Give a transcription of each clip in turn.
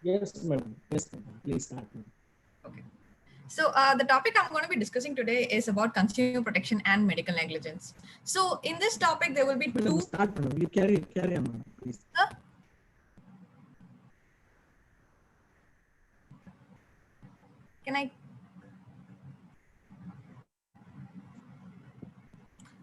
Yes, madam. Yes, madam. Please start. Okay. So the topic I'm going to be discussing today is about consumer protection and medical negligence. So in this topic, there will be Madam, two. start, madam. You carry on, madam, please. Can I?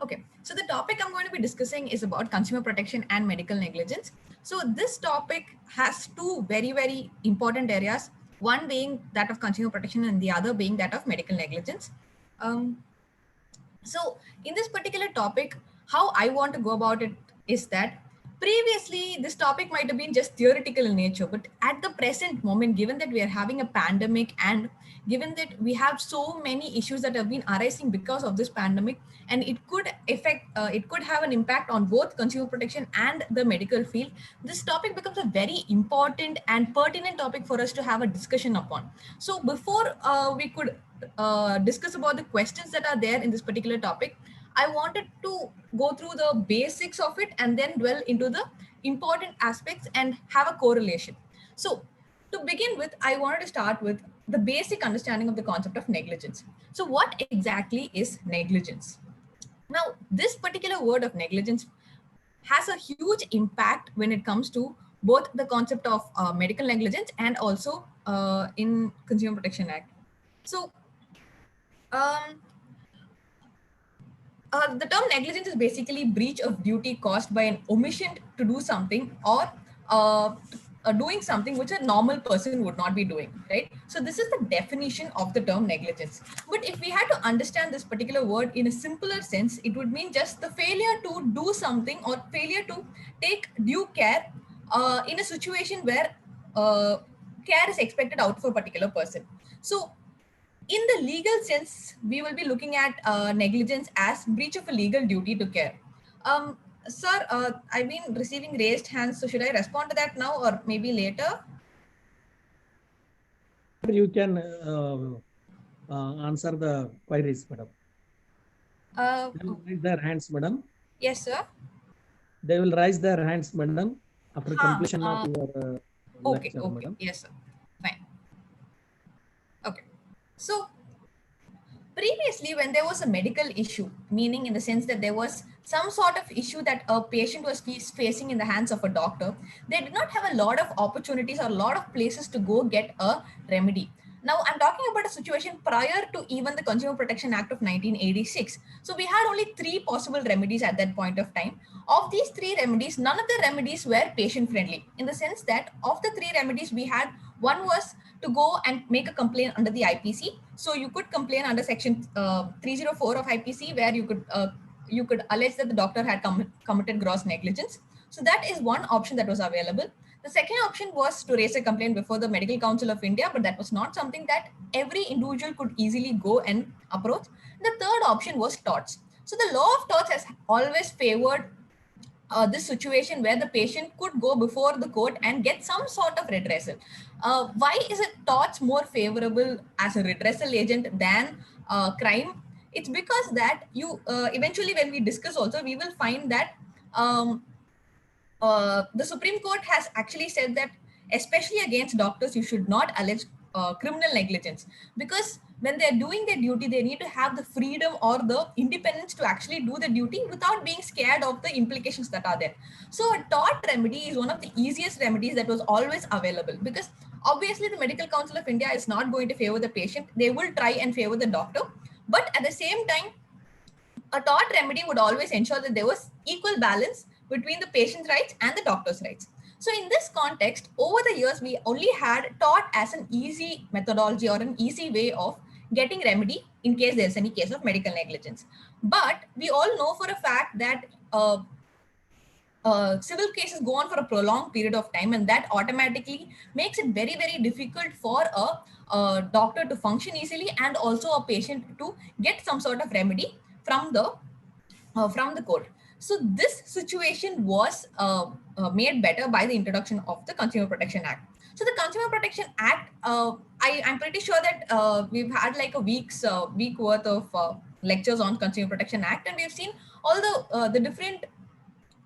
Okay. So the topic I'm going to be discussing is about consumer protection and medical negligence. So this topic has two very, very important areas. One being that of consumer protection and the other being that of medical negligence. Um, So, in this particular topic, how I want to go about it is that previously this topic might have been just theoretical in nature, but at the present moment, given that we are having a pandemic and given that we have so many issues that have been arising because of this pandemic, and it could have an impact on both consumer protection and the medical field, this topic becomes a very important and pertinent topic for us to have a discussion upon. So, before we could discuss about the questions that are there in this particular topic, I wanted to go through the basics of it and then dwell into the important aspects and have a correlation. So, to begin with, I wanted to start with the basic understanding of the concept of negligence. So, what exactly is negligence? Now, this particular word of negligence has a huge impact when it comes to both the concept of medical negligence and also in Consumer Protection Act. So, um, the term negligence is basically breach of duty caused by an omission to do something or doing something which a normal person would not be doing, right? So this is the definition of the term negligence. But if we had to understand this particular word in a simpler sense, it would mean just the failure to do something or failure to take due care in a situation where care is expected out for a particular person. So in the legal sense, we will be looking at negligence as breach of a legal duty to care. Sir, I've been receiving raised hands, so should I respond to that now or maybe later? You can answer the queries, madam. They will raise their hands, madam. Yes, sir. They will raise their hands, madam, after completion of your Okay, lecture, okay. madam. Yes, sir. Fine. Okay. So previously, when there was a medical issue, meaning in the sense that there was some sort of issue that a patient was facing in the hands of a doctor, they did not have a lot of opportunities or a lot of places to go get a remedy. Now, I'm talking about a situation prior to even the Consumer Protection Act of 1986. So, we had only three possible remedies at that point of time. Of these three remedies, none of the remedies were patient friendly, in the sense that of the three remedies we had, one was to go and make a complaint under the IPC. So you could complain under section 304 of IPC, where you could allege that the doctor had committed gross negligence. So that is one option that was available. The second option was to raise a complaint before the Medical Council of India, but that was not something that every individual could easily go and approach. The third option was torts. So the law of torts has always favored this situation where the patient could go before the court and get some sort of redressal. Why is it torts more favorable as a redressal agent than crime? It's because that you eventually, when we discuss also, we will find that um, the Supreme Court has actually said that, especially against doctors, you should not allege criminal negligence, because when they're doing their duty, they need to have the freedom or the independence to actually do the duty without being scared of the implications that are there. So, a tort remedy is one of the easiest remedies that was always available, because obviously the Medical Council of India is not going to favor the patient, they will try and favor the doctor. But at the same time, a tort remedy would always ensure that there was equal balance between the patient's rights and the doctor's rights. So, in this context, over the years, we only had tort as an easy methodology or an easy way of getting remedy in case there's any case of medical negligence. But we all know for a fact that civil cases go on for a prolonged period of time, and that automatically makes it very, very difficult for a doctor to function easily and also a patient to get some sort of remedy from the court. So this situation was made better by the introduction of the Consumer Protection Act. So the Consumer Protection Act, I'm pretty sure that we've had like a week worth of lectures on Consumer Protection Act, and we've seen all the different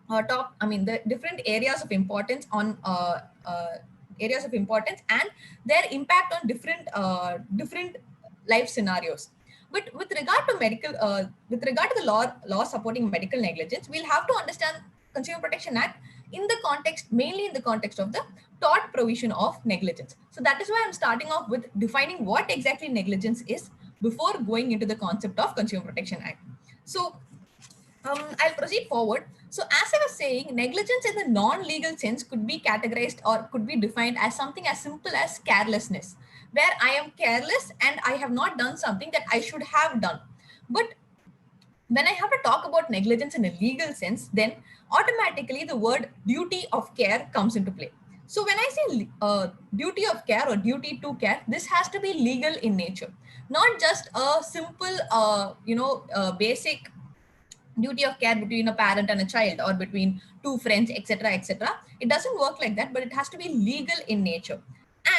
the different areas of importance on areas of importance and their impact on different life scenarios. But with regard to the law supporting medical negligence, we'll have to understand Consumer Protection Act in the context, mainly in the context of the tort provision of negligence. So that is why I'm starting off with defining what exactly negligence is before going into the concept of Consumer Protection Act. So I'll proceed forward. So as I was saying, negligence in the non-legal sense could be categorized or could be defined as something as simple as carelessness, where I am careless and I have not done something that I should have done. But when I have to talk about negligence in a legal sense, then automatically the word duty of care comes into play. So when I say duty of care or duty to care, this has to be legal in nature, not just a simple, basic duty of care between a parent and a child or between two friends, etc., etc. It doesn't work like that, but it has to be legal in nature.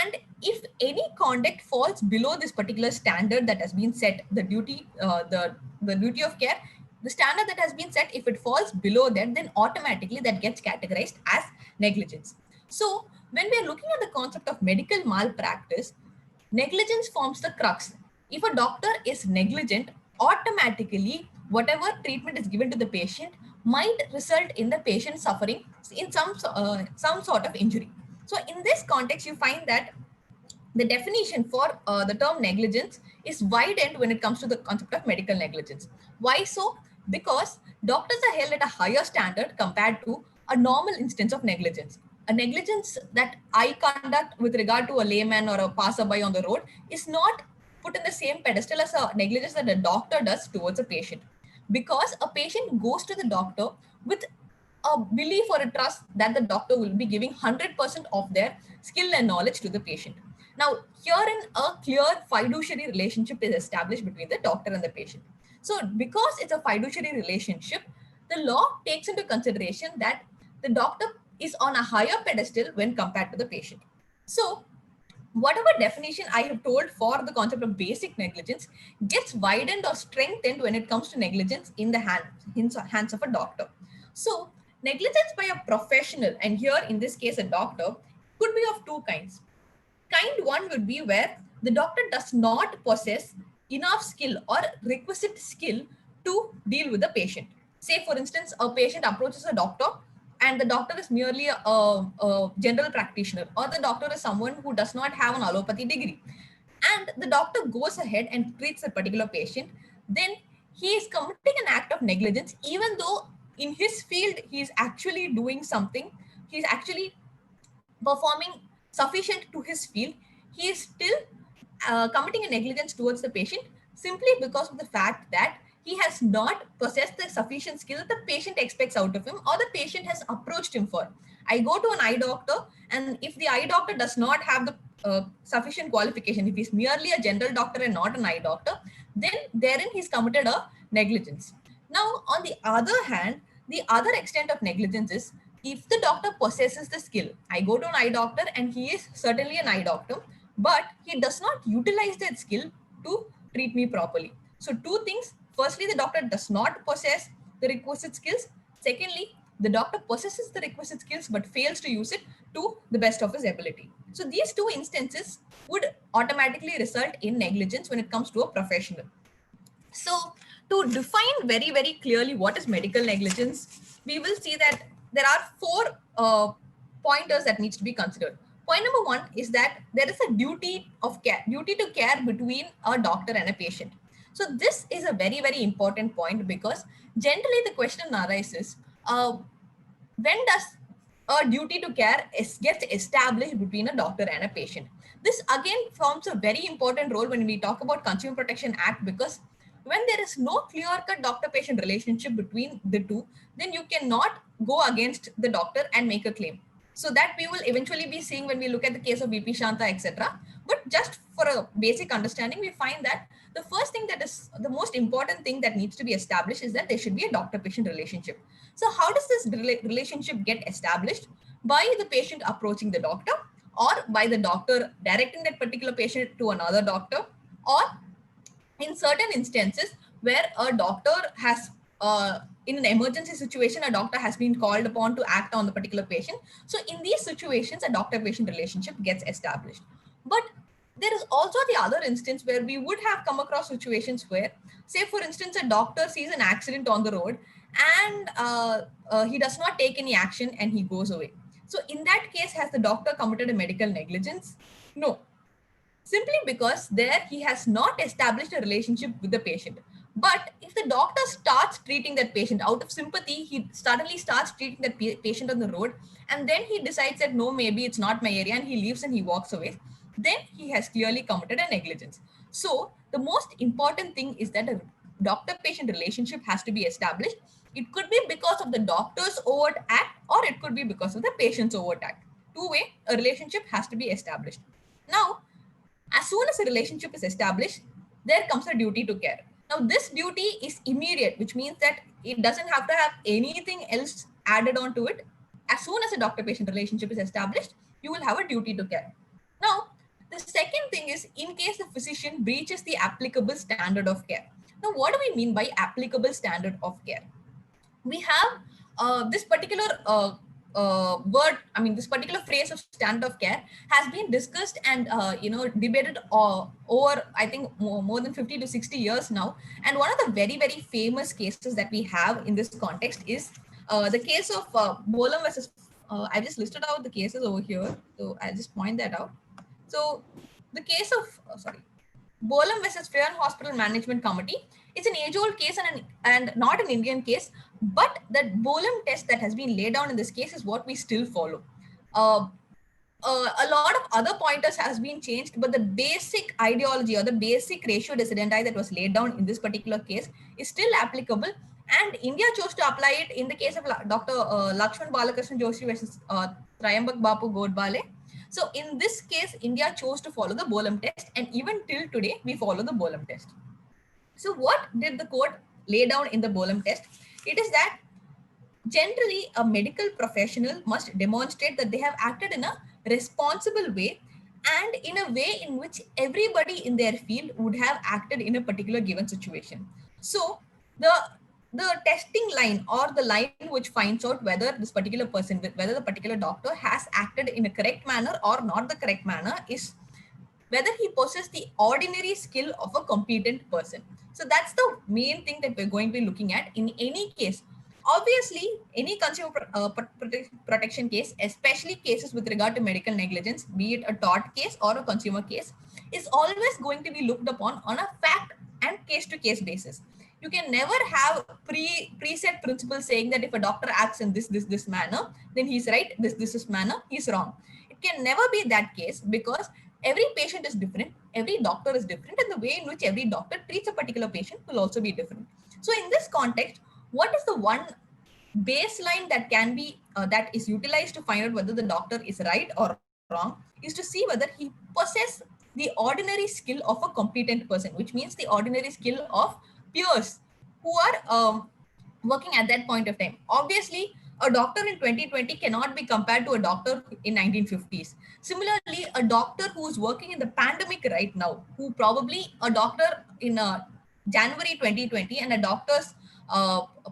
And if any conduct falls below this particular standard that has been set, the duty of care, the standard that has been set, if it falls below that, then automatically that gets categorized as negligence. So when we are looking at the concept of medical malpractice, negligence forms the crux. If a doctor is negligent, automatically whatever treatment is given to the patient might result in the patient suffering in some sort of injury. So in this context, you find that the definition for the term negligence is widened when it comes to the concept of medical negligence. Why so? Because doctors are held at a higher standard compared to a normal instance of negligence. A negligence that I conduct with regard to a layman or a passerby on the road is not put in the same pedestal as a negligence that a doctor does towards a patient. Because a patient goes to the doctor with a belief or a trust that the doctor will be giving 100% of their skill and knowledge to the patient. Now, herein a clear fiduciary relationship is established between the doctor and the patient. So, because it's a fiduciary relationship, the law takes into consideration that the doctor is on a higher pedestal when compared to the patient. So, whatever definition I have told for the concept of basic negligence gets widened or strengthened when it comes to negligence in the hands of a doctor. So, negligence by a professional, and here in this case, a doctor, could be of two kinds. Kind one would be where the doctor does not possess enough skill or requisite skill to deal with the patient. Say, for instance, a patient approaches a doctor and the doctor is merely a general practitioner, or the doctor is someone who does not have an allopathy degree. And the doctor goes ahead and treats a particular patient, then he is committing an act of negligence, even though in his field he is actually doing something, he is actually performing sufficient to his field, he is still committing a negligence towards the patient simply because of the fact that he has not possessed the sufficient skill that the patient expects out of him or the patient has approached him for. I go to an eye doctor, and if the eye doctor does not have the sufficient qualification, if he's merely a general doctor and not an eye doctor, then therein he's committed a negligence. Now, on the other hand, the other extent of negligence is if the doctor possesses the skill. I go to an eye doctor and he is certainly an eye doctor, but he does not utilize that skill to treat me properly. So, two things. Firstly, the doctor does not possess the requisite skills. Secondly, the doctor possesses the requisite skills but fails to use it to the best of his ability. So, these two instances would automatically result in negligence when it comes to a professional. So, to define very, very clearly what is medical negligence, we will see that there are four pointers that needs to be considered. Point number one is that there is a duty to care between a doctor and a patient. So this is a very, very important point because generally the question arises, when does a duty to care gets established between a doctor and a patient? This again forms a very important role when we talk about Consumer Protection Act, because when there is no clear-cut doctor-patient relationship between the two, then you cannot go against the doctor and make a claim. So that we will eventually be seeing when we look at the case of VP Shanta, etc. But just for a basic understanding, we find that the first thing that is the most important thing that needs to be established is that there should be a doctor-patient relationship. So how does this relationship get established? By the patient approaching the doctor, or by the doctor directing that particular patient to another doctor, or in certain instances where a doctor has in an emergency situation, a doctor has been called upon to act on the particular patient. So in these situations, a doctor-patient relationship gets established. But there is also the other instance where we would have come across situations where, say, for instance, a doctor sees an accident on the road and he does not take any action and he goes away. So in that case, has the doctor committed a medical negligence? No, simply because there he has not established a relationship with the patient. But if the doctor starts treating that patient out of sympathy, he suddenly starts treating that patient on the road, and then he decides that no, maybe it's not my area, and he leaves and he walks away, then he has clearly committed a negligence. So the most important thing is that a doctor patient relationship has to be established. It could be because of the doctor's overt act, or it could be because of the patient's overt act. Two-way, a relationship has to be established. Now, as soon as a relationship is established, there comes a duty to care. Now, this duty is immediate, which means that it doesn't have to have anything else added on to it. As soon as a doctor patient relationship is established, you will have a duty to care. Now, the second thing is in case the physician breaches the applicable standard of care. Now, what do we mean by applicable standard of care? We have this particular word, I mean, this particular phrase of standard of care has been discussed and debated over, I think, more than 50 to 60 years now. And one of the very, very famous cases that we have in this context is the case of Bolum versus I just listed out the cases over here, so I'll just point that out. So the case of Bolum versus Feron Hospital Management Committee. It's an age-old case and not an Indian case, but that Bolum test that has been laid down in this case is what we still follow. A lot of other pointers has been changed, but the basic ideology or the basic ratio decidendi that was laid down in this particular case is still applicable. And India chose to apply it in the case of Dr. Lakshman Balakrishnan Joshi versus Trayambak Bapu Godbale. So in this case, India chose to follow the Bolum test, and even till today, we follow the Bolum test. So what did the court lay down in the Bolum test? It is that generally a medical professional must demonstrate that they have acted in a responsible way and in a way in which everybody in their field would have acted in a particular given situation. So the testing line, or the line which finds out whether this particular person, whether the particular doctor has acted in a correct manner or not the correct manner, is whether he possesses the ordinary skill of a competent person. So that's the main thing that we're going to be looking at in any case. Obviously, any consumer protection case, especially cases with regard to medical negligence, be it a tort case or a consumer case, is always going to be looked upon on a fact and case-to-case basis. You can never have preset principles saying that if a doctor acts in this manner, then he's right, this manner, he's wrong. It can never be that case, because every patient is different, every doctor is different, and the way in which every doctor treats a particular patient will also be different. So in this context, what is the one baseline that can be that is utilized to find out whether the doctor is right or wrong, is to see whether he possesses the ordinary skill of a competent person, which means the ordinary skill of peers who are working at that point of time. Obviously, a doctor in 2020 cannot be compared to a doctor in 1950s. Similarly, a doctor who is working in the pandemic right now, who probably a doctor in January 2020 and a doctor's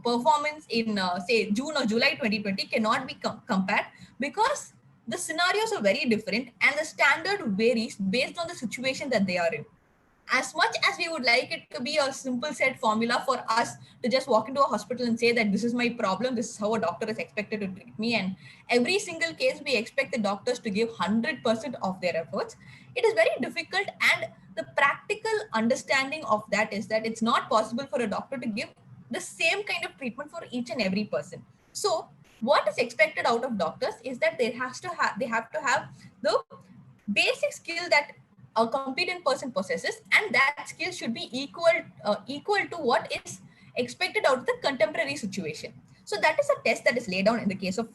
performance in say June or July 2020 cannot be compared, because the scenarios are very different and the standard varies based on the situation that they are in. As much as we would like it to be a simple set formula for us to just walk into a hospital and say that this is my problem, this is how a doctor is expected to treat me, and every single case we expect the doctors to give 100% of their efforts, it is very difficult. And the practical understanding of that is that it's not possible for a doctor to give the same kind of treatment for each and every person. So what is expected out of doctors is that they have to have the basic skill that a competent person possesses, and that skill should be equal to what is expected out of the contemporary situation. So that is a test that is laid down in the case of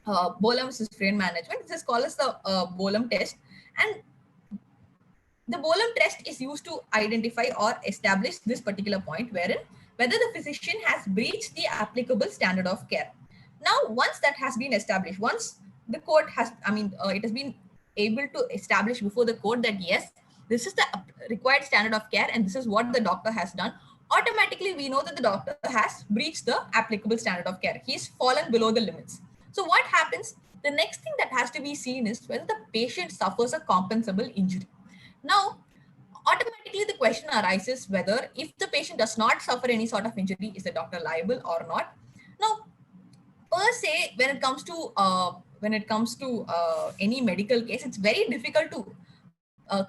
Bolum versus Feron management. This is called as the Bolum test, and the Bolum test is used to identify or establish this particular point, wherein whether the physician has breached the applicable standard of care. Now, once that has been established, once the court has, it has been able to establish before the court that yes, this is the required standard of care and this is what the doctor has done. automatically we know that the doctor has breached the applicable standard of care. He's fallen below the limits. So what happens? The next thing that has to be seen is whether the patient suffers a compensable injury. Now, automatically the question arises whether if the patient does not suffer any sort of injury, is the doctor liable or not? Now, per se, when it comes to any medical case, it's very difficult to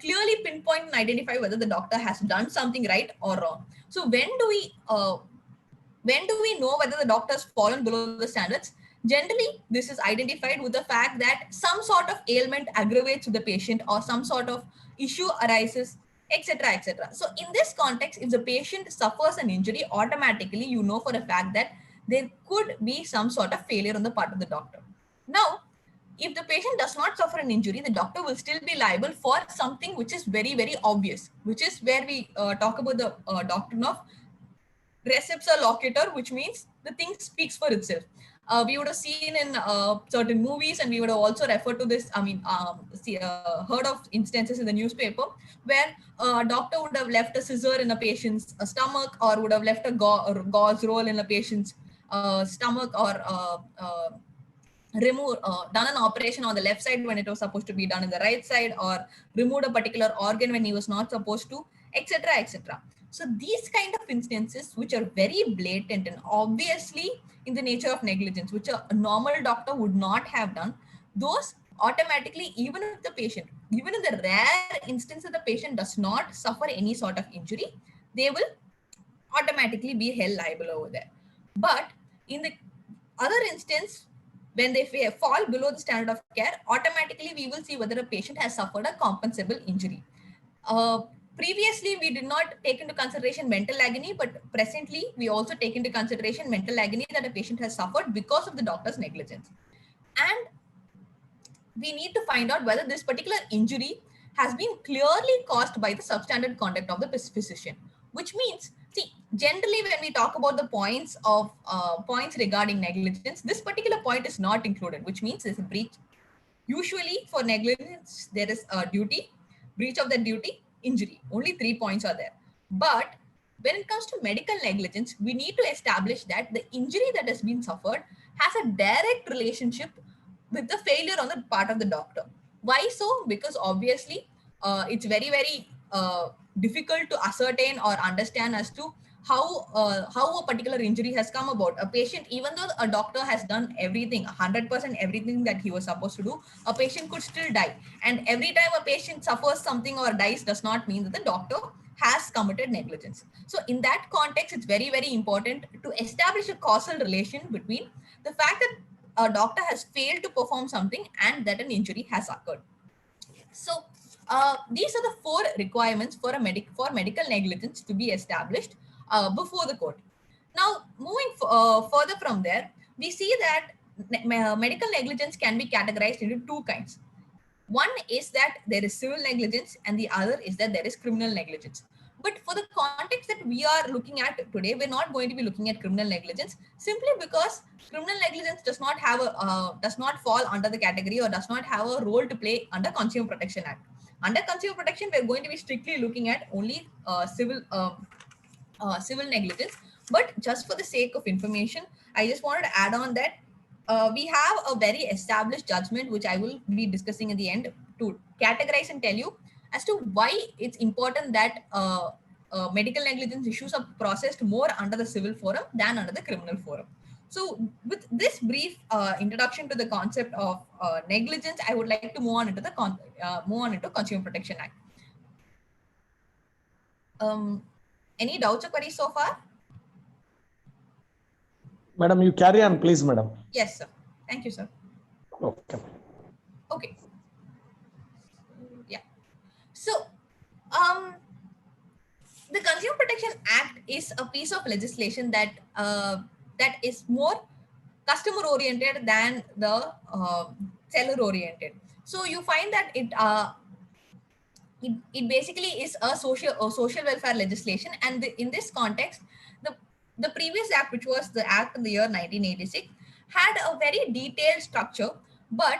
clearly pinpoint and identify whether the doctor has done something right or wrong. So when do we know whether the doctor's fallen below the standards? Generally, this is identified with the fact that some sort of ailment aggravates the patient or some sort of issue arises, etc., etc. So in this context, if the patient suffers an injury, automatically you know for a fact that there could be some sort of failure on the part of the doctor. Now, if the patient does not suffer an injury, the doctor will still be liable for something which is very, very obvious, which is where we talk about the doctrine of receptor locator, which means the thing speaks for itself. We would have seen in certain movies, and we would have also referred to this. Heard of instances in the newspaper where a doctor would have left a scissor in a patient's stomach, or would have left a gauze roll in a patient's stomach, or done an operation on the left side when it was supposed to be done in the right side, or removed a particular organ when he was not supposed to, etc., etc. So these kind of instances, which are very blatant and obviously in the nature of negligence, which a normal doctor would not have done, those automatically, even if the patient, even in the rare instance that the patient does not suffer any sort of injury, they will automatically be held liable over there. But in the other instance, when they fall below the standard of care, automatically we will see whether a patient has suffered a compensable injury. Uh, Previously, we did not take into consideration mental agony, but presently we also take into consideration mental agony that a patient has suffered because of the doctor's negligence. And we need to find out whether this particular injury has been clearly caused by the substandard conduct of the physician, which means, see, generally when we talk about the points regarding negligence, this particular point is not included, which means there's a breach. Usually for negligence, there is a duty, breach of the duty, injury. Only 3 points are there. But when it comes to medical negligence, we need to establish that the injury that has been suffered has a direct relationship with the failure on the part of the doctor. Why so? Because obviously it's very, very difficult to ascertain or understand as to how a particular injury has come about. A patient, even though a doctor has done everything, 100% everything that he was supposed to do, a patient could still die. And every time a patient suffers something or dies does not mean that the doctor has committed negligence. So in that context, it's very, very important to establish a causal relation between the fact that a doctor has failed to perform something and that an injury has occurred. So these are the 4 requirements for medical negligence to be established before the court. Now, moving further from there, we see that medical negligence can be categorized into 2 kinds. One is that there is civil negligence, and the other is that there is criminal negligence. But for the context that we are looking at today, we're not going to be looking at criminal negligence, simply because criminal negligence does not fall under the category or does not have a role to play under Consumer Protection Act. Under Consumer Protection, we're going to be strictly looking at only civil negligence. But just for the sake of information, I just wanted to add on that we have a very established judgment, which I will be discussing at the end, to categorize and tell you as to why it's important that medical negligence issues are processed more under the civil forum than under the criminal forum. So with this brief introduction to the concept of negligence, I would like to move on into Consumer Protection Act. Any doubts or queries so far? Madam, you carry on, please, madam. Yes, sir. Thank you, sir. Okay. Okay. Yeah. So, the Consumer Protection Act is a piece of legislation that that is more customer oriented than the seller oriented. So you find that it basically is a social welfare legislation, and in this context, the previous act, which was the act in the year 1986, had a very detailed structure, but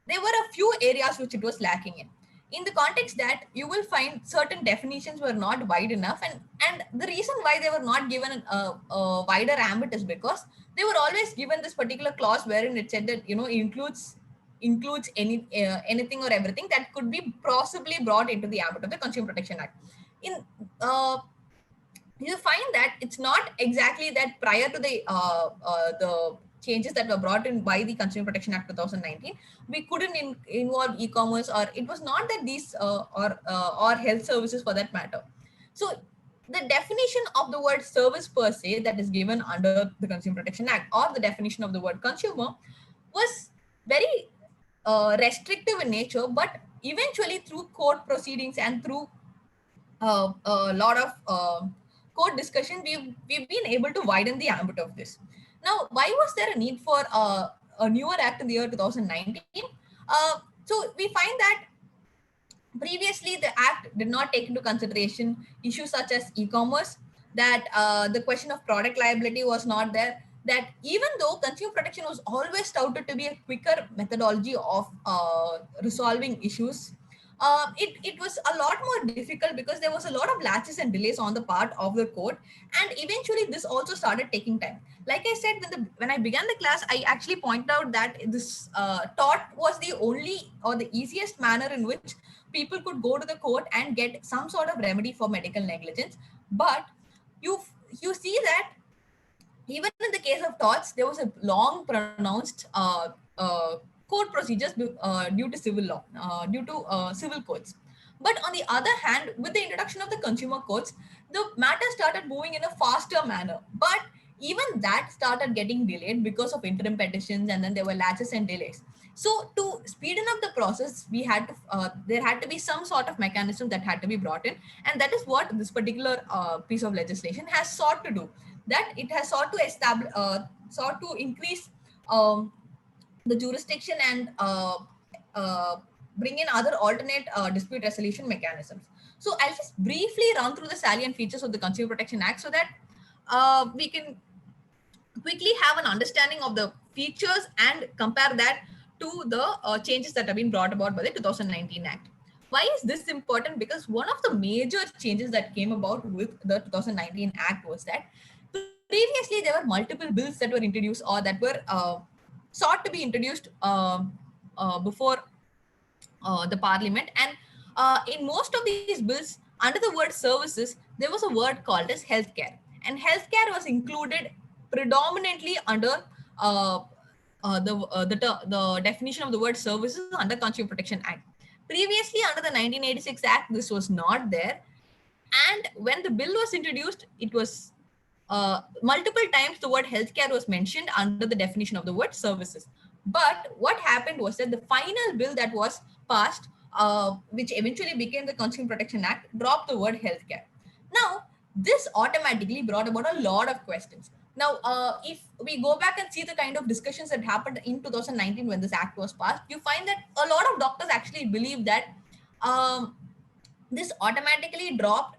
there were a few areas which it was lacking in. in the context that you will find certain definitions were not wide enough, and the reason why they were not given a wider ambit is because they were always given this particular clause wherein it said that, you know, includes anything or everything that could be possibly brought into the ambit of the Consumer Protection Act. In you find that it's not exactly that prior to the changes that were brought in by the Consumer Protection Act 2019, we couldn't involve e-commerce, or it was not that these or health services for that matter. So the definition of the word service per se that is given under the Consumer Protection Act, or the definition of the word consumer, was very restrictive in nature, but eventually through court proceedings and through a lot of court discussion, we've been able to widen the ambit of this. Now, why was there a need for a newer act in the year 2019? So we find that previously the act did not take into consideration issues such as e-commerce, that the question of product liability was not there, that even though consumer protection was always touted to be a quicker methodology of resolving issues, it was a lot more difficult because there was a lot of latches and delays on the part of the court, and eventually this also started taking time. Like I said, when I began the class, I actually pointed out that this taught was the only or the easiest manner in which people could go to the court and get some sort of remedy for medical negligence. But you you see that even in the case of torts, there was a long pronounced court procedures due to civil law, due to civil courts. But on the other hand, with the introduction of the consumer courts, the matter started moving in a faster manner. But even that started getting delayed because of interim petitions, and then there were latches and delays. So to speeden up the process, we had to there had to be some sort of mechanism that had to be brought in, and that is what this particular piece of legislation has sought to do. That it has sought to establish, sought to increase the jurisdiction and bring in other alternate dispute resolution mechanisms. So I'll just briefly run through the salient features of the Consumer Protection Act so that we can quickly have an understanding of the features and compare that to the changes that have been brought about by the 2019 Act. Why is this important? Because one of the major changes that came about with the 2019 Act was that previously there were multiple bills that were introduced or that were sought to be introduced before the parliament, and in most of these bills under the word services there was a word called as healthcare, and healthcare was included predominantly under uh, the definition of the word services under Consumer Protection Act. Previously under the 1986 Act this was not there, and when the bill was introduced it was multiple times the word healthcare was mentioned under the definition of the word services. But what happened was that the final bill that was passed, which eventually became the Consumer Protection Act, dropped the word healthcare. Now, this automatically brought about a lot of questions. Now, if we go back and see the kind of discussions that happened in 2019 when this act was passed, you find that a lot of doctors actually believe that um, this automatically dropped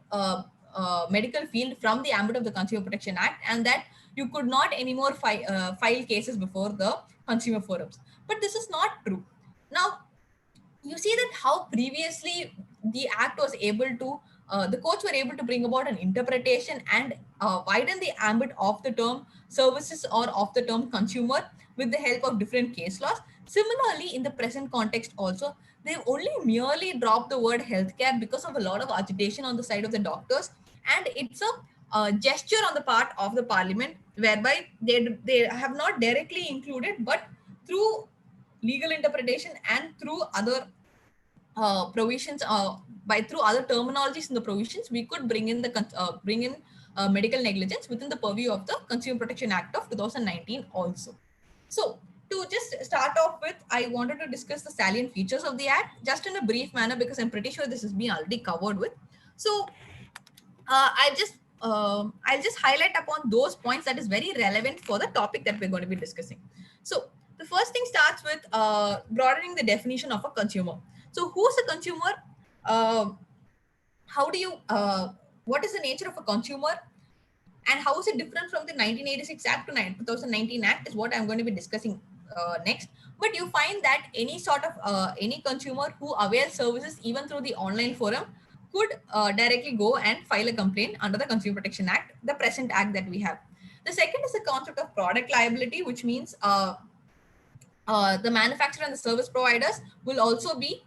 medical field from the ambit of the Consumer Protection Act, and that you could not anymore file cases before the consumer forums. But this is not true. Now, you see that how previously the act was able to the courts were able to bring about an interpretation and widen the ambit of the term services or of the term consumer with the help of different case laws. Similarly, in the present context also, they've only merely dropped the word healthcare because of a lot of agitation on the side of the doctors, and it's a gesture on the part of the parliament whereby they have not directly included, but through legal interpretation and through other provisions, by through other terminologies in the provisions, we could bring in medical negligence within the purview of the Consumer Protection Act of 2019 also. So to just start off with, I wanted to discuss the salient features of the act just in a brief manner because I'm pretty sure this has been already covered with. So I'll just highlight upon those points that is very relevant for the topic that we're going to be discussing. So the first thing starts with broadening the definition of a consumer. So who's a consumer? Uh, how do you? What is the nature of a consumer? And how is it different from the 1986 Act to 2019 Act is what I'm going to be discussing next. But you find that any sort of any consumer who avails services even through the online forum could directly go and file a complaint under the Consumer Protection Act, the present act that we have. The second is the concept of product liability, which means the manufacturer and the service providers will also be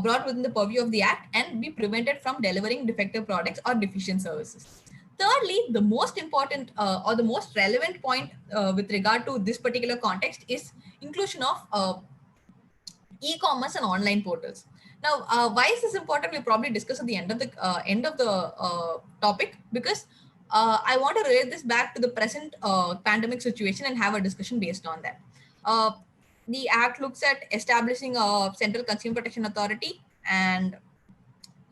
brought within the purview of the act and be prevented from delivering defective products or deficient services. Thirdly, the most important or the most relevant point with regard to this particular context is inclusion of e-commerce and online portals. Now, why is this important? We'll probably discuss at the end of the topic, because I want to relate this back to the present pandemic situation and have a discussion based on that. Uh, the Act looks at establishing a central consumer protection authority, and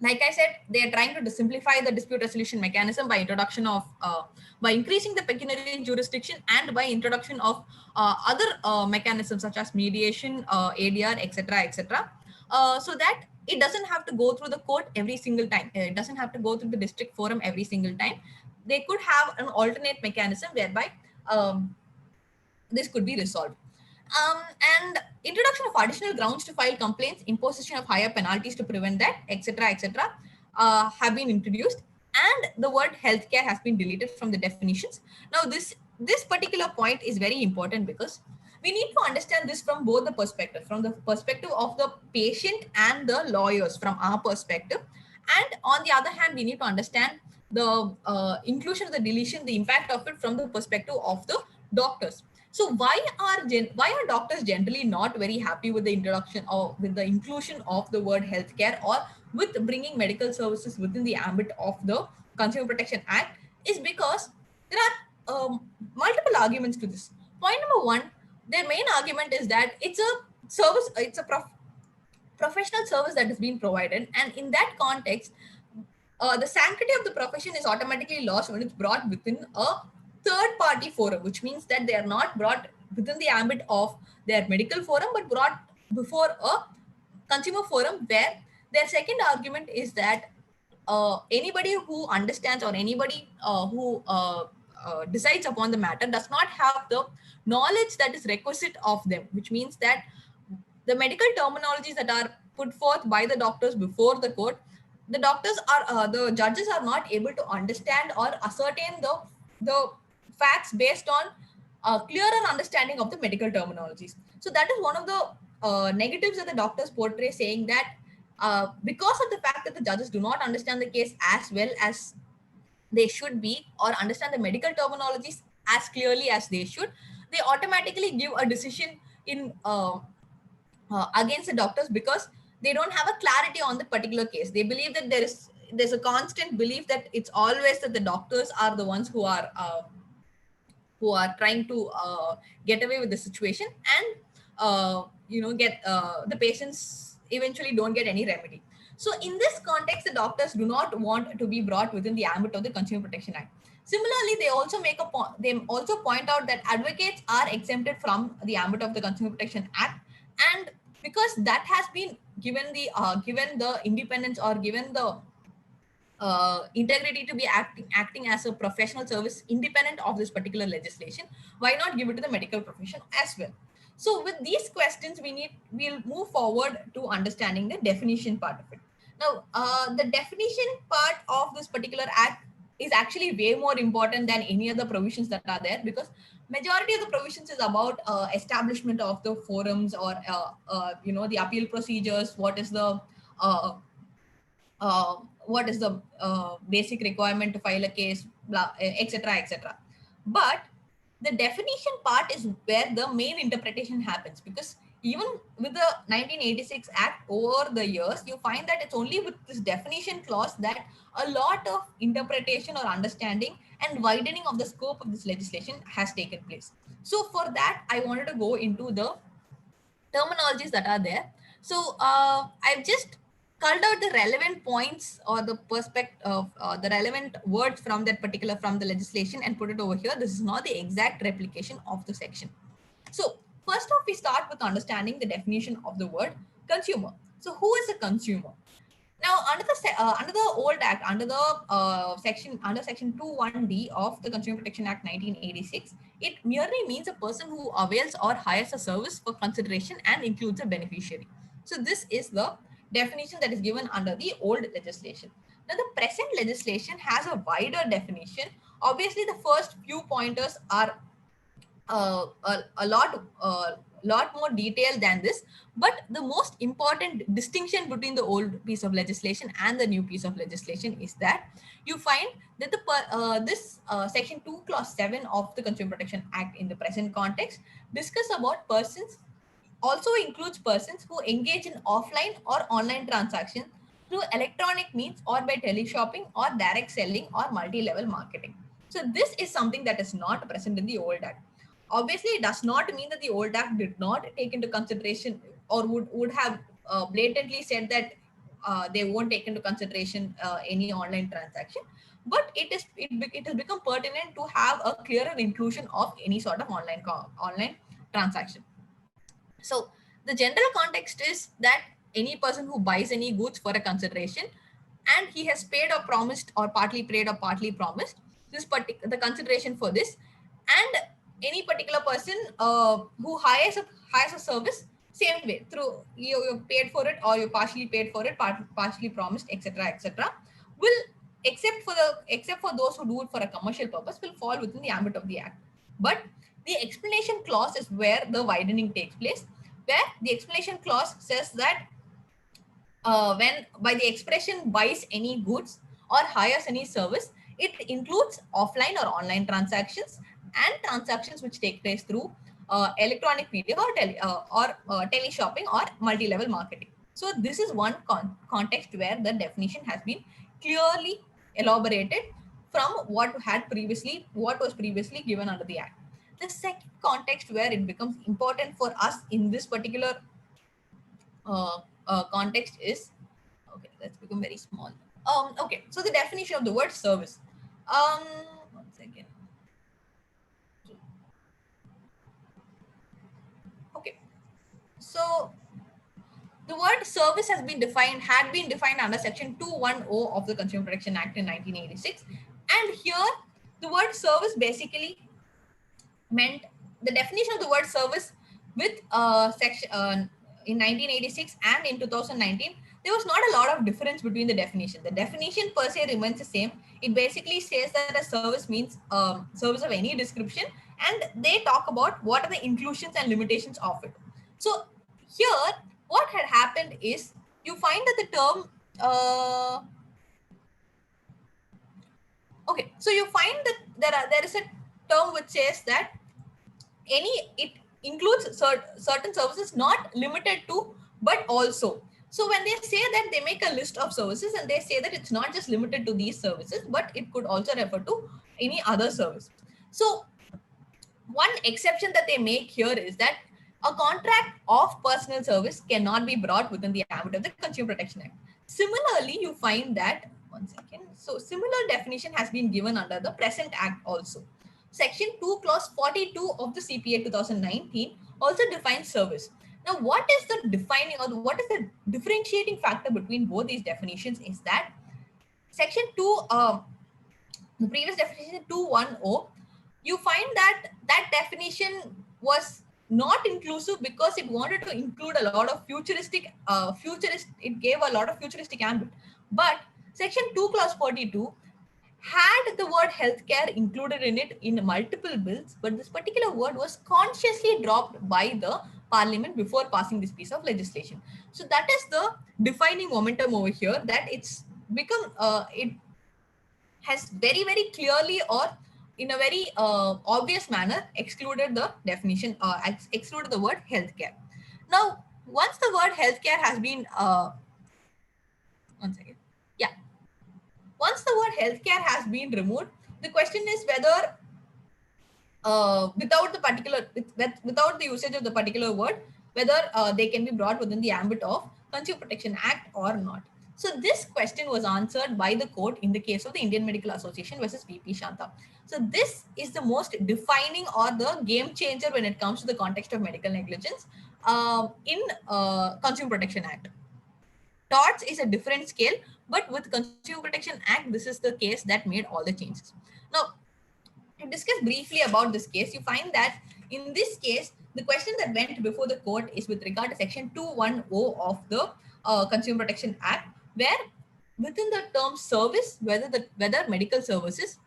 like I said, they are trying to simplify the dispute resolution mechanism by introduction of by increasing the pecuniary jurisdiction and by introduction of other mechanisms such as mediation, ADR, etc., etc., so that it doesn't have to go through the court every single time. It doesn't have to go through the district forum every single time. They could have an alternate mechanism whereby this could be resolved. And introduction of additional grounds to file complaints, imposition of higher penalties to prevent that, etc., etc., have been introduced, and the word healthcare has been deleted from the definitions. Now, this particular point is very important because we need to understand this from both the perspectives, from the perspective of the patient and the lawyers, from our perspective, and on the other hand, we need to understand the inclusion of the deletion, the impact of it from the perspective of the doctors. So why are doctors generally not very happy with the introduction or with the inclusion of the word healthcare or with bringing medical services within the ambit of the Consumer Protection Act? Is because there are multiple arguments to this. Point number one, their main argument is that it's a service, it's a professional service that is being provided, and in that context, the sanctity of the profession is automatically lost when it's brought within a third party forum, which means that they are not brought within the ambit of their medical forum, but brought before a consumer forum, where their second argument is that anybody who understands or anybody who decides upon the matter does not have the knowledge that is requisite of them, which means that the medical terminologies that are put forth by the doctors before the court, the doctors are the judges are not able to understand or ascertain the facts based on a clearer understanding of the medical terminologies. So that is one of the negatives that the doctors portray, saying that because of the fact that the judges do not understand the case as well as they should be or understand the medical terminologies as clearly as they should, they automatically give a decision in against the doctors because they don't have a clarity on the particular case. They believe that there's a constant belief that it's always that the doctors are the ones who are trying to get away with the situation, and get the patients eventually don't get any remedy. So in this context, the doctors do not want to be brought within the ambit of the Consumer Protection Act. Similarly, they also they also point out that advocates are exempted from the ambit of the Consumer Protection Act, and because that has been given the independence or given the integrity to be acting as a professional service independent of this particular legislation, why not give it to the medical profession as well? So with these questions, we'll move forward to understanding the definition part of it. Now, the definition part of this particular act is actually way more important than any other provisions that are there, because majority of the provisions is about establishment of the forums or the appeal procedures, uh, what is the basic requirement to file a case, blah, etc., etc. But the definition part is where the main interpretation happens, because even with the 1986 Act, over the years, you find that it's only with this definition clause that a lot of interpretation or understanding and widening of the scope of this legislation has taken place. So for that, I wanted to go into the terminologies that are there. So I've just culled out the relevant points or the perspective of the relevant words from that particular from the legislation and put it over here. This is not the exact replication of the section. So first off, we start with understanding the definition of the word consumer. So who is a consumer? Now, under the old act, under the section 21D of the Consumer Protection Act 1986, it merely means a person who avails or hires a service for consideration and includes a beneficiary. So this is the definition that is given under the old legislation. Now, the present legislation has a wider definition. Obviously, the first few pointers are a lot more detailed than this, but the most important distinction between the old piece of legislation and the new piece of legislation is that you find that this section 2 clause 7 of the Consumer Protection Act in the present context discuss about persons, also includes persons who engage in offline or online transactions through electronic means or by teleshopping or direct selling or multi-level marketing. So this is something that is not present in the old act. Obviously, it does not mean that the old act did not take into consideration or would have blatantly said that they won't take into consideration any online transaction, but it has become pertinent to have a clearer inclusion of any sort of online transaction. So the general context is that any person who buys any goods for a consideration and he has paid or promised or partly paid or partly promised the consideration for this, and any particular person who hires a service same way through you paid for it or you partially paid for it, partially promised, etc., will except for those who do it for a commercial purpose will fall within the ambit of the act. But the explanation clause is where the widening takes place, where the explanation clause says that when by the expression buys any goods or hires any service, it includes offline or online transactions and transactions which take place through electronic media or tele shopping or multi-level marketing. So this is one context where the definition has been clearly elaborated from what was previously given under the act. The second context where it becomes important for us in this particular context is, okay, let's become very small. Okay, so the definition of the word service. One second. Okay, so the word service had been defined under section 210 of the Consumer Protection Act in 1986, and here the word service basically meant the definition of the word service with section in 1986 and in 2019 there was not a lot of difference between the definition per se remains the same. It basically says that a service means service of any description, and they talk about what are the inclusions and limitations of it. So here what had happened is you find that the term okay, so you find that there is a term which says that it includes certain services, not limited to, but also. So when they say that, they make a list of services and they say that it's not just limited to these services, but it could also refer to any other service. So one exception that they make here is that a contract of personal service cannot be brought within the ambit of the Consumer Protection Act. Similarly, you find that, one second, so similar definition has been given under the present act also. Section 2 clause 42 of the CPA 2019 also defines service. Now, what is the defining or what is the differentiating factor between both these definitions is that section 2, the previous definition 210, you find that that definition was not inclusive because it wanted to include a lot of it gave a lot of futuristic ambit. But section 2 clause 42 had the word healthcare included in it in multiple bills, but this particular word was consciously dropped by the parliament before passing this piece of legislation. So that is the defining momentum over here, that it's become it has very, very clearly or in a very obvious manner excluded the definition, excluded the word healthcare. Now, once the word healthcare has been, one second, yeah. Once the word healthcare has been removed, the question is whether without the usage of the particular word, whether they can be brought within the ambit of Consumer Protection Act or not. So this question was answered by the court in the case of the Indian Medical Association versus VP Shanta. So this is the most defining or the game changer when it comes to the context of medical negligence in Consumer Protection Act. torts is a different scale, but with Consumer Protection Act, this is the case that made all the changes. Now, to discuss briefly about this case, you find that in this case, the question that went before the court is with regard to section 210 of the Consumer Protection Act, where within the term service, whether medical services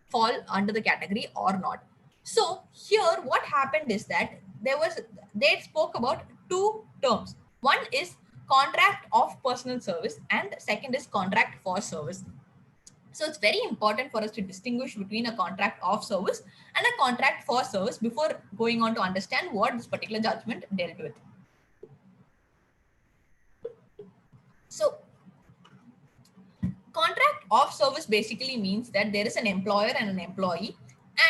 fall under the category or not. So here, what happened is that they spoke about two terms. One is contract of personal service, and second is contract for service. So it's very important for us to distinguish between a contract of service and a contract for service before going on to understand what this particular judgment dealt with. So contract of service basically means that there is an employer and an employee,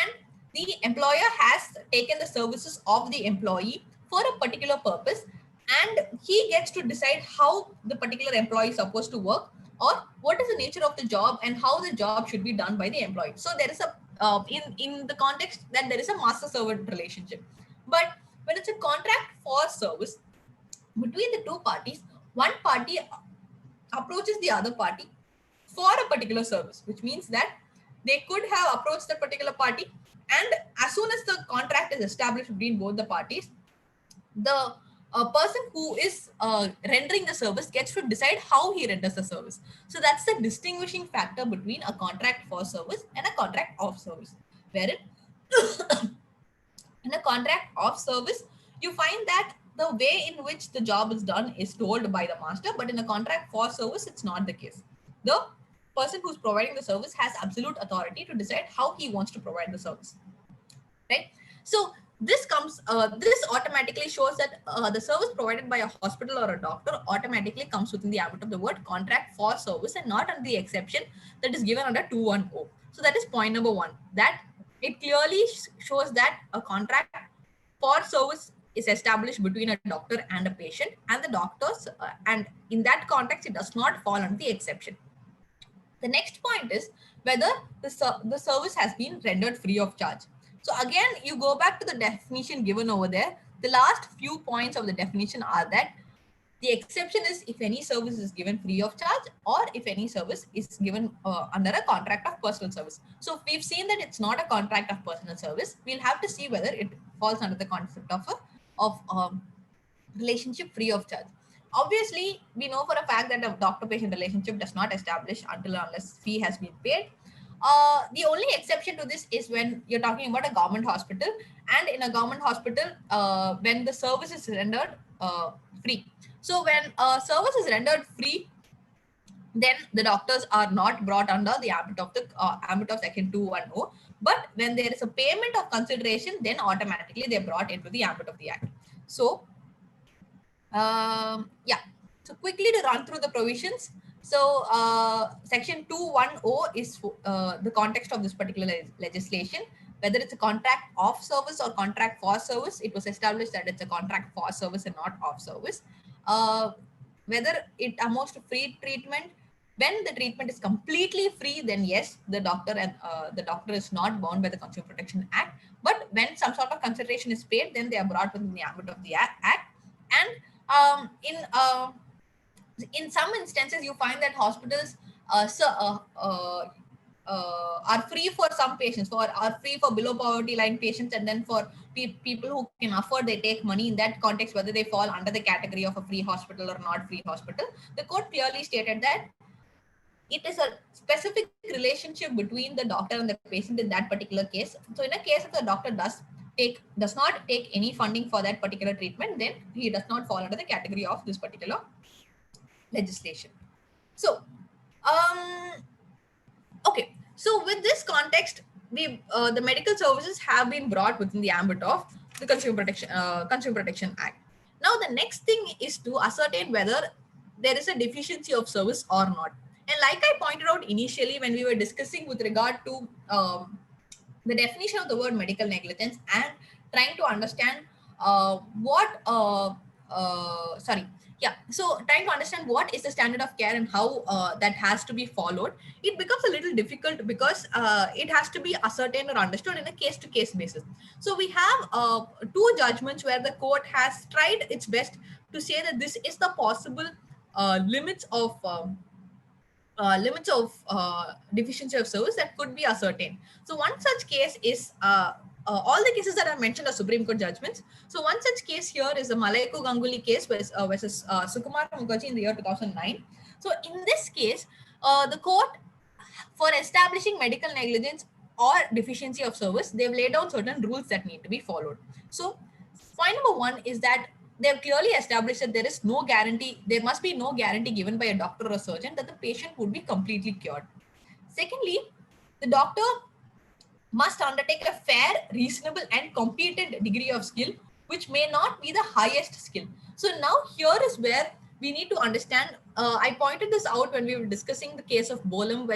and the employer has taken the services of the employee for a particular purpose, and he gets to decide how the particular employee is supposed to work, or what is the nature of the job and how the job should be done by the employee. So there is a in the context that there is a master servant relationship. But when it's a contract for service between the two parties, one party approaches the other party for a particular service, which means that they could have approached that particular party, and as soon as the contract is established between both the parties, the person who is rendering the service gets to decide how he renders the service. So that's the distinguishing factor between a contract for service and a contract of service. Wherein in a contract of service, you find that the way in which the job is done is told by the master, but in a contract for service, it's not the case. The person who's providing the service has absolute authority to decide how he wants to provide the service, right? So this automatically shows that the service provided by a hospital or a doctor automatically comes within the ambit of the word contract for service and not under the exception that is given under 210. So that is point number one, that it clearly shows that a contract for service is established between a doctor and a patient, and the doctors, and in that context, it does not fall under the exception. The next point is whether the service has been rendered free of charge. So again, you go back to the definition given over there. The last few points of the definition are that the exception is if any service is given free of charge, or if any service is given under a contract of personal service. So we've seen that it's not a contract of personal service. We'll have to see whether it falls under the concept of relationship free of charge. Obviously, we know for a fact that a doctor-patient relationship does not establish until unless fee has been paid. The only exception to this is when you're talking about a government hospital, and in a government hospital, when the service is rendered free. So when a service is rendered free, then the doctors are not brought under the ambit of the ambit of section 210. But when there is a payment of consideration, then automatically they're brought into the ambit of the act. So yeah, so quickly to run through the provisions. So section 210 is the context of this particular legislation. Whether it's a contract of service or contract for service, it was established that it's a contract for service and not of service. Whether it amounts to free treatment, when the treatment is completely free, then yes, the doctor is not bound by the Consumer Protection Act. But when some sort of consideration is paid, then they are brought within the ambit of the act. And in some instances, you find that hospitals are free for some patients, are free for below poverty line patients, and then for people who can afford, they take money. In that context, whether they fall under the category of a free hospital or not free hospital, the court clearly stated that it is a specific relationship between the doctor and the patient in that particular case. So in a case if the doctor does not take any funding for that particular treatment, then he does not fall under the category of this particular legislation. So okay, so with this context, the medical services have been brought within the ambit of the Consumer Protection Act. Now the next thing is to ascertain whether there is a deficiency of service or not. And like I pointed out initially when we were discussing with regard to the definition of the word medical negligence and trying to understand trying to understand what is the standard of care and how that has to be followed, it becomes a little difficult because it has to be ascertained or understood in a case-to-case basis. So we have two judgments where the court has tried its best to say that this is the possible limits of deficiency of service that could be ascertained. So one such case is all the cases that I mentioned are Supreme Court judgments. So one such case here is the Malaiko Ganguly case versus Sukumar Mukherjee in the year 2009. So in this case, the court, for establishing medical negligence or deficiency of service, they've laid down certain rules that need to be followed. So point number one is that they've clearly established that there is no guarantee, there must be no guarantee given by a doctor or a surgeon that the patient would be completely cured. Secondly, the doctor must undertake a fair, reasonable, and competent degree of skill, which may not be the highest skill. So now here is where we need to understand. I pointed this out when we were discussing the case of Bolum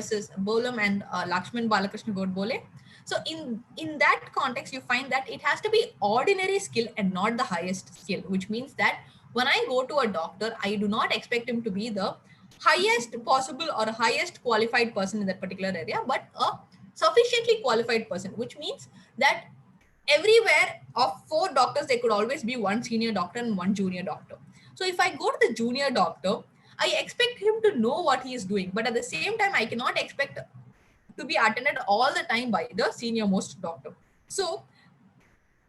and Lakshman Balakrishna Godbole. So in that context, you find that it has to be ordinary skill and not the highest skill, which means that when I go to a doctor, I do not expect him to be the highest possible or highest qualified person in that particular area, but a sufficiently qualified person, which means that everywhere of 4 doctors, there could always be 1 senior doctor and 1 junior doctor. So if I go to the junior doctor, I expect him to know what he is doing, but at the same time, I cannot expect to be attended all the time by the senior most doctor. So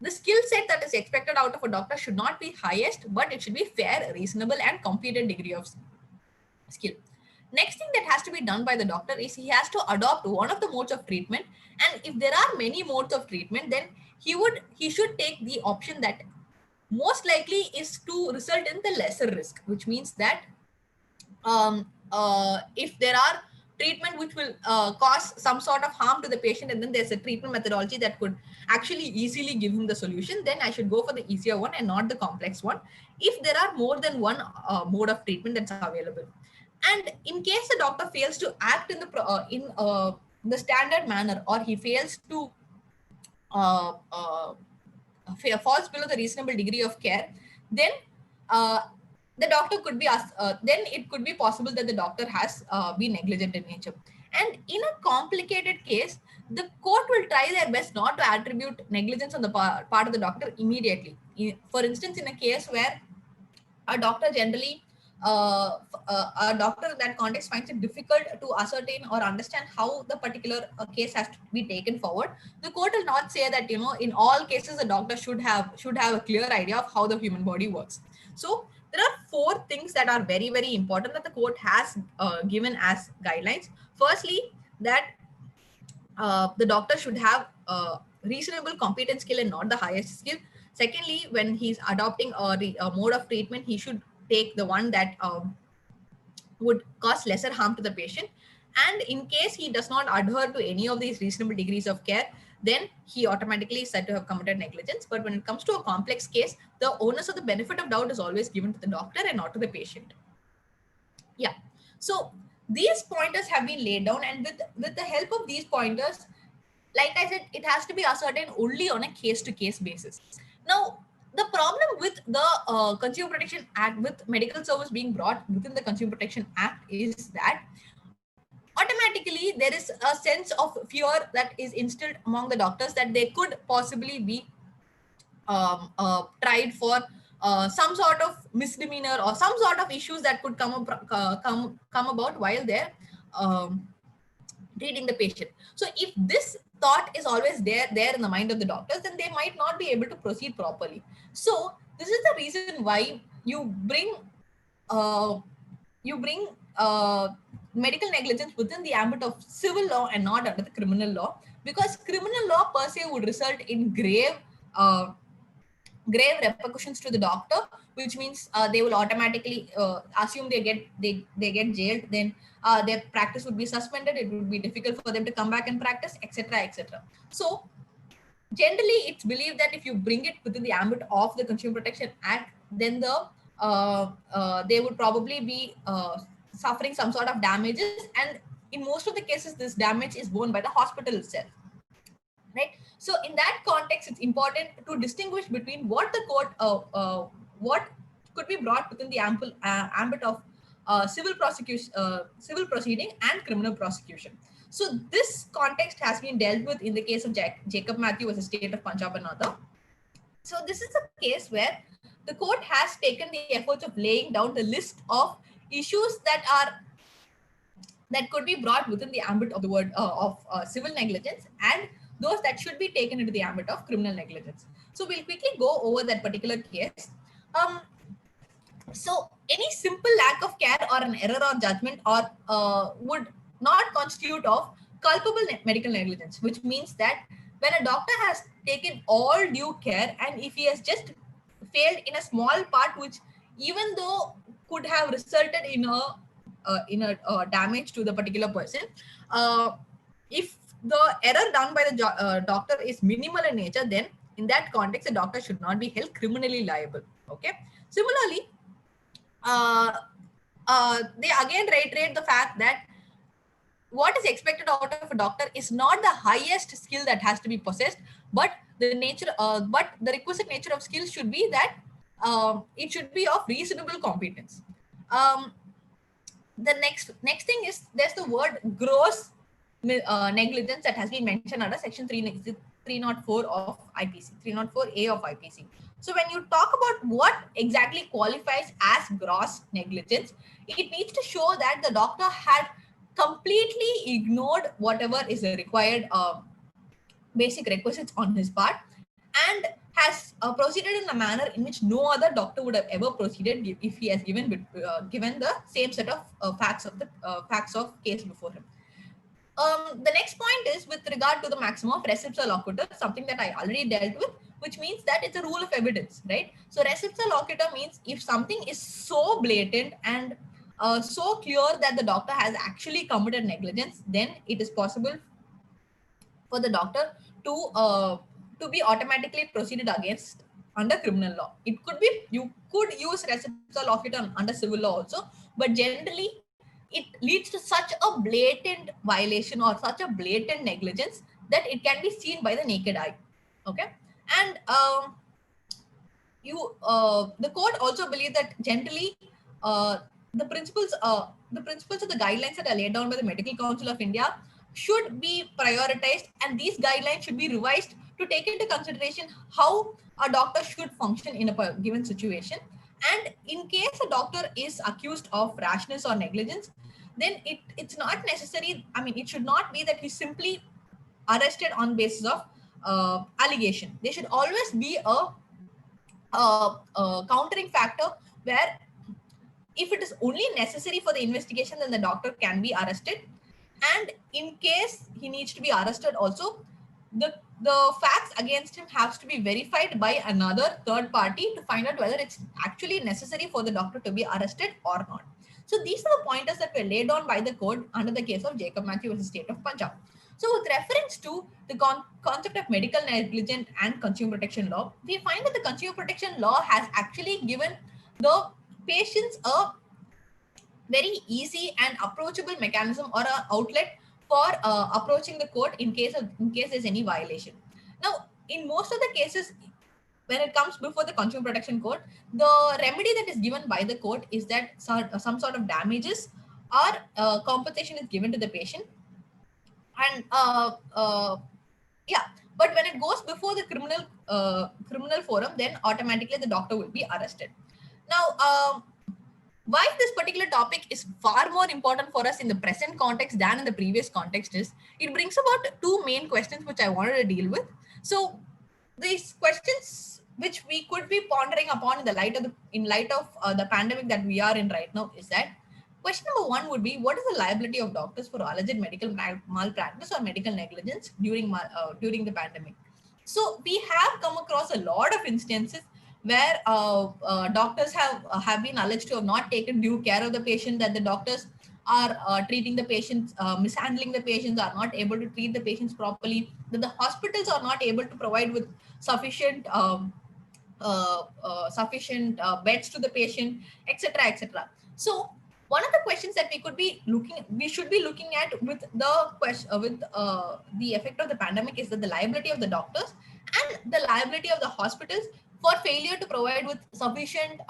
the skill set that is expected out of a doctor should not be highest, but it should be fair, reasonable, and competent degree of skill. Next thing that has to be done by the doctor is he has to adopt one of the modes of treatment. And if there are many modes of treatment, then he should take the option that most likely is to result in the lesser risk, which means that if there are treatment which will cause some sort of harm to the patient, and then there's a treatment methodology that could actually easily give him the solution, then I should go for the easier one and not the complex one, if there are more than one mode of treatment that's available. And in case the doctor fails to act in the standard manner, or he fails to falls below the reasonable degree of care, then the doctor could be asked, then it could be possible that the doctor has been negligent in nature. And in a complicated case, the court will try their best not to attribute negligence on the part of the doctor immediately. For instance, in a case where a doctor generally a doctor in that context finds it difficult to ascertain or understand how the particular case has to be taken forward, the court will not say that, you know, in all cases the doctor should have a clear idea of how the human body works. So there are 4 things that are very, very important that the court has given as guidelines. Firstly, that the doctor should have reasonable competent skill and not the highest skill. Secondly, when he's adopting a mode of treatment, he should take the one that would cause lesser harm to the patient. And in case he does not adhere to any of these reasonable degrees of care, then he automatically is said to have committed negligence. But when it comes to a complex case, the onus of the benefit of doubt is always given to the doctor and not to the patient. Yeah. So these pointers have been laid down, and with the help of these pointers, like I said, it has to be ascertained only on a case-to-case basis. Now, the problem with the Consumer Protection Act, with medical service being brought within the Consumer Protection Act, is that automatically there is a sense of fear that is instilled among the doctors that they could possibly be tried for some sort of misdemeanor or some sort of issues that could come about while they're treating the patient. So if this thought is always there in the mind of the doctors, then they might not be able to proceed properly. So this is the reason why you bring medical negligence within the ambit of civil law and not under the criminal law, because criminal law per se would result in grave repercussions to the doctor, which means they will automatically assume they get jailed, then their practice would be suspended, it would be difficult for them to come back and practice, etc., etc. So generally it's believed that if you bring it within the ambit of the Consumer Protection Act, then they would probably be suffering some sort of damages, and in most of the cases this damage is borne by the hospital itself, right? So in that context, it's important to distinguish between what the court what could be brought within the ambit of civil proceeding and criminal prosecution. So this context has been dealt with in the case of Jacob Matthew versus State of Punjab and other. So this is a case where the court has taken the efforts of laying down the list of issues that could be brought within the ambit of the word of civil negligence, and those that should be taken into the ambit of criminal negligence. So we'll quickly go over that particular case. So any simple lack of care or an error or judgment or would not constitute of culpable medical negligence, which means that when a doctor has taken all due care and if he has just failed in a small part, which even though could have resulted in a damage to the particular person, if the error done by the doctor is minimal in nature, then in that context, the doctor should not be held criminally liable. Okay. Similarly, they again reiterate the fact that what is expected out of a doctor is not the highest skill that has to be possessed, but the requisite nature of skill should be that it should be of reasonable competence. The next thing is there's the word gross negligence that has been mentioned under section 304 of IPC, 304A of IPC. So when you talk about what exactly qualifies as gross negligence, it needs to show that the doctor had completely ignored whatever is the required basic requisites on his part, and has proceeded in a manner in which no other doctor would have ever proceeded if he has given the same set of facts of case before him. The next point is with regard to the maximum of res ipsa loquitur, something that I already dealt with, which means that it's a rule of evidence, right? So res ipsa loquitur means if something is so blatant and so clear that the doctor has actually committed negligence, then it is possible for the doctor to be automatically proceeded against under criminal law. It could be, you could use res ipsa loquitur under civil law also, but generally it leads to such a blatant violation or such a blatant negligence that it can be seen by the naked eye. Okay. And the court also believes that generally the principles of the guidelines that are laid down by the Medical Council of India should be prioritized, and these guidelines should be revised to take into consideration how a doctor should function in a given situation. And in case a doctor is accused of rashness or negligence, then it's not necessary. I mean, it should not be that he's simply arrested on basis of allegation. There should always be a countering factor where if it is only necessary for the investigation, then the doctor can be arrested. And in case he needs to be arrested also, the facts against him has to be verified by another third party to find out whether it's actually necessary for the doctor to be arrested or not. So these are the pointers that were laid down by the court under the case of Jacob Matthew versus State of Punjab. So with reference to the concept of medical negligence and consumer protection law, we find that the consumer protection law has actually given the patients a very easy and approachable mechanism or an outlet for approaching the court in case there's any violation. Now, in most of the cases, when it comes before the Consumer Protection Court, the remedy that is given by the court is that some sort of damages or compensation is given to the patient. And yeah, but when it goes before the criminal forum, then automatically the doctor will be arrested. Now, why this particular topic is far more important for us in the present context than in the previous context is it brings about two main questions which I wanted to deal with. So these questions which we could be pondering upon in light of the pandemic that we are in right now is that question number one would be, what is the liability of doctors for alleged medical malpractice or medical negligence during the pandemic? So we have come across a lot of instances where doctors have been alleged to have not taken due care of the patient, that the doctors are treating the patients, mishandling the patients, are not able to treat the patients properly, that the hospitals are not able to provide with sufficient beds to the patient, etc., etc. So one of the questions that we should be looking at with the effect of the pandemic is that the liability of the doctors and the liability of the hospitals for failure to provide with sufficient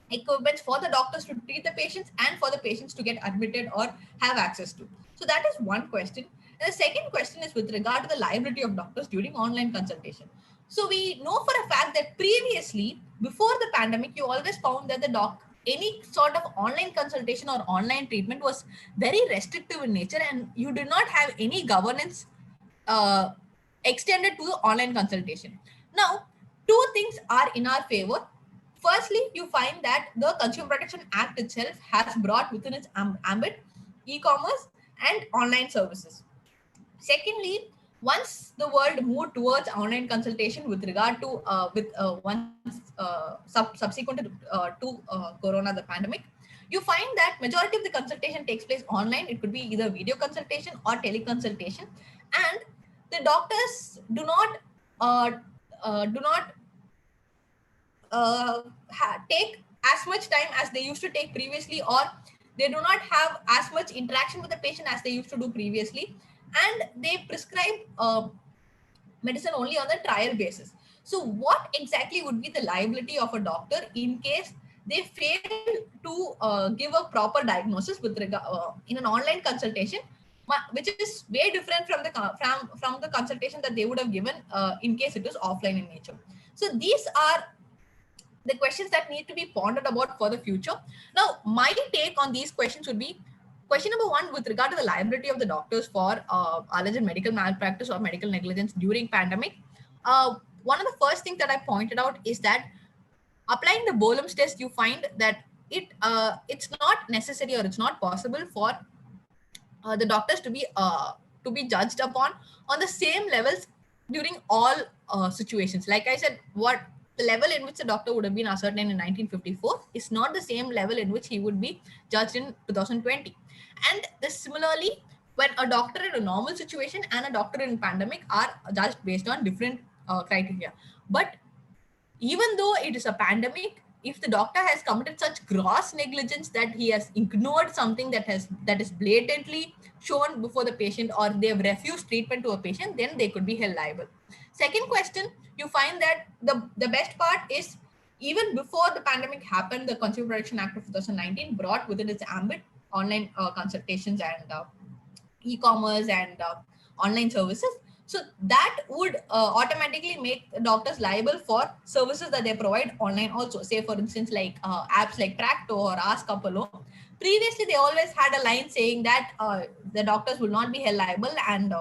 equipment for the doctors to treat the patients and for the patients to get admitted or have access to. So that is one question. And the second question is with regard to the liability of doctors during online consultation. So we know for a fact that previously, before the pandemic, you always found that any sort of online consultation or online treatment was very restrictive in nature, and you did not have any governance uh, extended to the online consultation. Now, two things are in our favor. Firstly, you find that the Consumer Protection Act itself has brought within its ambit e-commerce and online services. Secondly, once the world moved towards online consultation with regard to once subsequent to Corona, the pandemic, you find that majority of the consultation takes place online. It could be either video consultation or teleconsultation, and the doctors uh, do not take as much time as they used to take previously, or they do not have as much interaction with the patient as they used to do previously, and they prescribe medicine only on the trial basis. So what exactly would be the liability of a doctor in case they fail to give a proper diagnosis with regard in an online consultation, which is way different from the consultation that they would have given in case it is offline in nature. So these are the questions that need to be pondered about for the future. Now, my take on these questions would be: question number one, with regard to the liability of the doctors for alleged medical malpractice or medical negligence during pandemic. One of the first things that I pointed out is that applying the Bolum's test, you find that it's not necessary or it's not possible for the doctors to be judged upon on the same levels during all situations. Like I said, what the level in which the doctor would have been ascertained in 1954 is not the same level in which he would be judged in 2020. And this similarly, when a doctor in a normal situation and a doctor in pandemic are judged based on different criteria. But even though it is a pandemic, if the doctor has committed such gross negligence that he has ignored something that is blatantly shown before the patient, or they have refused treatment to a patient, then they could be held liable. Second question, you find that the best part is, even before the pandemic happened, the Consumer Protection Act of 2019 brought within its ambit online consultations and e-commerce and online services. So that would automatically make doctors liable for services that they provide online also. Say for instance, like apps like Practo or Ask Apollo. Previously, they always had a line saying that the doctors will not be held liable, and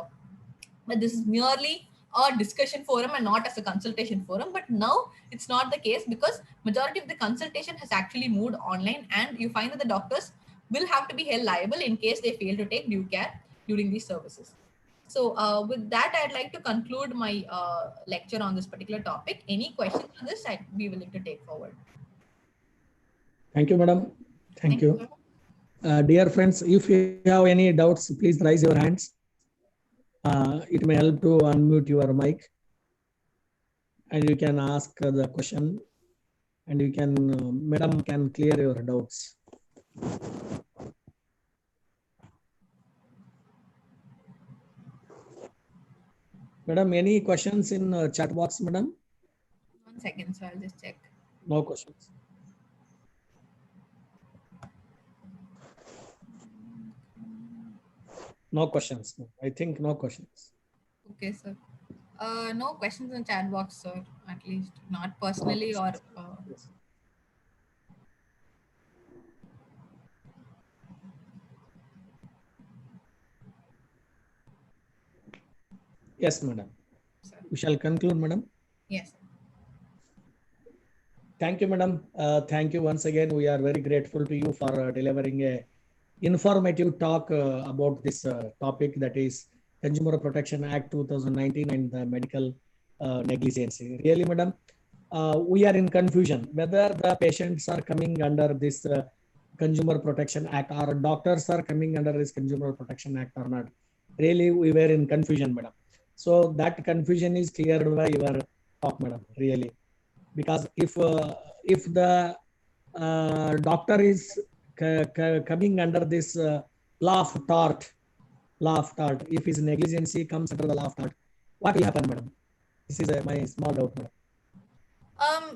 but this is merely a discussion forum and not as a consultation forum. But now it's not the case, because majority of the consultation has actually moved online, and you find that the doctors will have to be held liable in case they fail to take due care during these services. So with that, I'd like to conclude my lecture on this particular topic. Any questions on this, I'd be willing to take forward. Thank you, madam. Thank you. Dear friends, if you have any doubts, please raise your hands. It may help to unmute your mic, and you can ask the question, and you can, madam can clear your doubts. Madam, any questions in chat box, madam? 1 second, so I'll just check. No questions. No questions. I think no questions. Okay, sir. No questions in chat box, sir. At least not personally or. Yes. Yes, madam. Sir. We shall conclude, madam. Yes. Thank you, madam. Thank you once again. We are very grateful to you for delivering a informative talk about this topic, that is Consumer Protection Act 2019 and the medical negligence. Really, madam, we are in confusion whether the patients are coming under this Consumer Protection Act or doctors are coming under this Consumer Protection Act or not. Really, we were in confusion, madam. So that confusion is cleared by your talk, madam, really. Because if the doctor is coming under this law of tort, if his negligence comes under the law of tort, what will happen, madam? This is my small doubt, madam.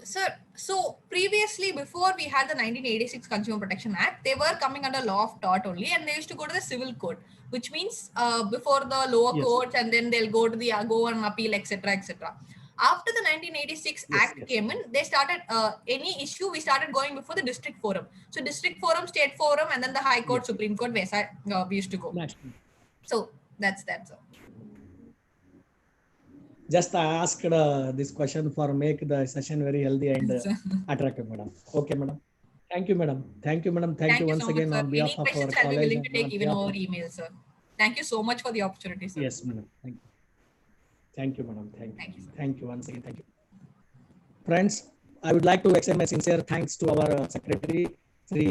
Sir, so previously, before we had the 1986 Consumer Protection Act, they were coming under law of tort only, and they used to go to the civil court, which means before the lower Yes. courts, and then they'll go to the go and appeal, etc., etc. After the 1986 Yes, Act yes. came in, they started any issue, we started going before the district forum. So district forum, state forum, and then the High Court, Yes. Supreme Court, where we used to go. National. So that's that. So. Just I asked this question for make the session very healthy and attractive, madam. Okay, madam. Thank you, madam. Thank you, madam. Thank you Thank you once so much, again sir. on behalf Any of our questions, I'll be college willing to and take on even behalf over of. email, sir. Thank you so much for the opportunity, sir. Yes, madam. Thank you, madam. Thank you, sir. Thank you once again. Thank you. Friends, I would like to extend my sincere thanks to our secretary, Sri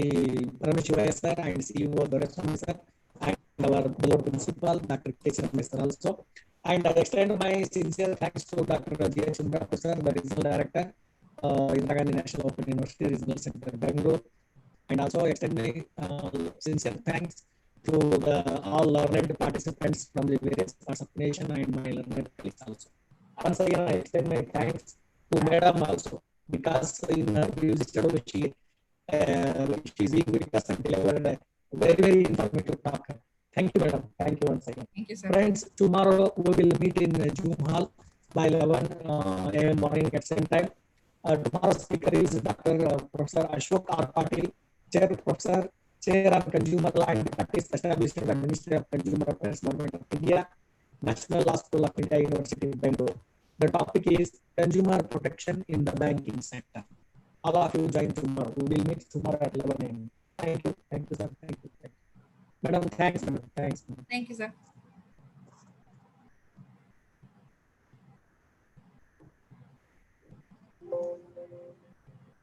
Parameshwara sir, and CEO Doreswamy sir, and our board principal, Dr. K. Sir also. And I extend my sincere thanks to Dr. J. Sundapu sir, the regional director, Indira Gandhi National Open University Regional Center, Bangalore. And also extend my sincere thanks to all learned participants from the various parts of the nation and my learned colleagues also. Once again, I extend my thanks to Madam also, because in her previous study she is being with us and delivered a very, very informative talk. Thank you, Madam. Thank you once again. Thank you, sir. Friends, tomorrow we will meet in Zoom hall by 11 a.m. morning at same time. Tomorrow's speaker is Dr. Professor Ashok R. Patil, Chair on Consumer Law and Practice, established by the Ministry of Consumer Affairs, Government of India, National Law School of India, University of Bangalore. The topic is consumer protection in the banking sector. All of you join tomorrow. We will meet tomorrow at 11 a.m. Thank you. Thank you, sir. Thank you. Madam, thanks, madam. Thanks. Thank you, sir.